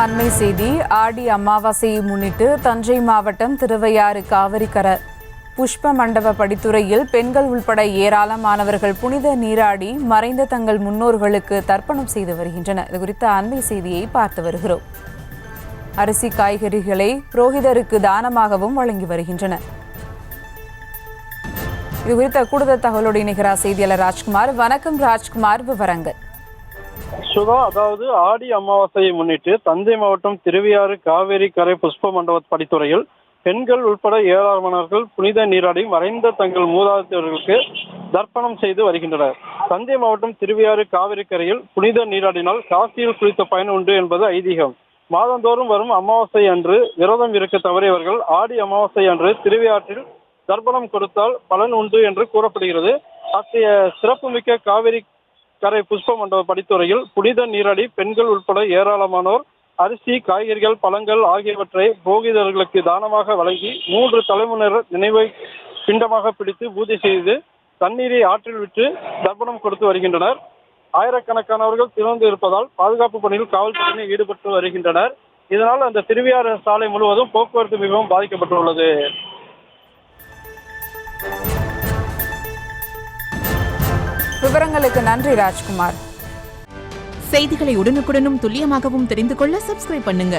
அண்மை செய்தி. ஆடி அமாவாசையை முன்னிட்டு தஞ்சை மாவட்டம் திருவையாறு காவிரிக்கரை புஷ்ப மண்டப படித்துறையில் பெண்கள் உள்பட ஏராளமானவர்கள் புனித நீராடி மறைந்த தங்கள் முன்னோர்களுக்கு தர்ப்பணம் செய்து வருகின்றனர். இது குறித்த அண்மை செய்தியை பார்த்து வருகிறோம். அரிசி காய்கறிகளை புரோகிதருக்கு தானமாகவும் வழங்கி வருகின்றனர். இது குறித்த கூடுதல் தகவலோடு இணைகிறார் செய்தியாளர் ராஜ்குமார். வணக்கம் ராஜ்குமார், விவரங்கள். சுதா, அதாவது ஆடி அமாவாசையை முன்னிட்டு தஞ்சை மாவட்டம் திருவையாறு காவேரி கரை புஷ்ப மண்டப படித்துறையில் பெண்கள் உட்பட ஏராளமானவர்கள் புனித நீராடி மறைந்த தங்கள் மூதாதையர்களுக்கு தர்ப்பணம் செய்து வருகின்றனர். தஞ்சை மாவட்டம் திருவையாறு காவிரி கரையில் புனித நீராடினால் காசியில் குளித்த பயன் உண்டு என்பது ஐதீகம். மாதந்தோறும் வரும் அமாவாசை அன்று விரதம் இருக்க தவறியவர்கள் ஆடி அமாவாசை அன்று திருவையாற்றில் தர்ப்பணம் கொடுத்தால் பலன் உண்டு என்று கூறப்படுகிறது. அத்தகைய சிறப்புமிக்க காவிரி கரை புஷ்ப மண்டப படித்துறையில் புனித நீராடி பெண்கள் உட்பட ஏராளமானோர் அரிசி, காய்கறிகள், பழங்கள் ஆகியவற்றை புரோகிதர்களுக்கு தானமாக வழங்கி 3 தலைமுறையினர் நினைவை பிண்டமாக பிடித்து பூஜை செய்து தண்ணீரை ஆற்றில் விட்டு தர்ப்பணம் கொடுத்து வருகின்றனர். ஆயிரக்கணக்கானவர்கள் திறந்து இருப்பதால் பாதுகாப்பு பணியில் காவல்துறையினர் ஈடுபட்டு வருகின்றனர். இதனால் அந்த திருவையாறு சாலை முழுவதும் போக்குவரத்து மிகவும் பாதிக்கப்பட்டுள்ளது. விவரங்களுக்கு நன்றி ராஜ்குமார். செய்திகளை உடனுக்குடனும் துல்லியமாகவும் தெரிந்து கொள்ள சப்ஸ்கிரைப் பண்ணுங்க.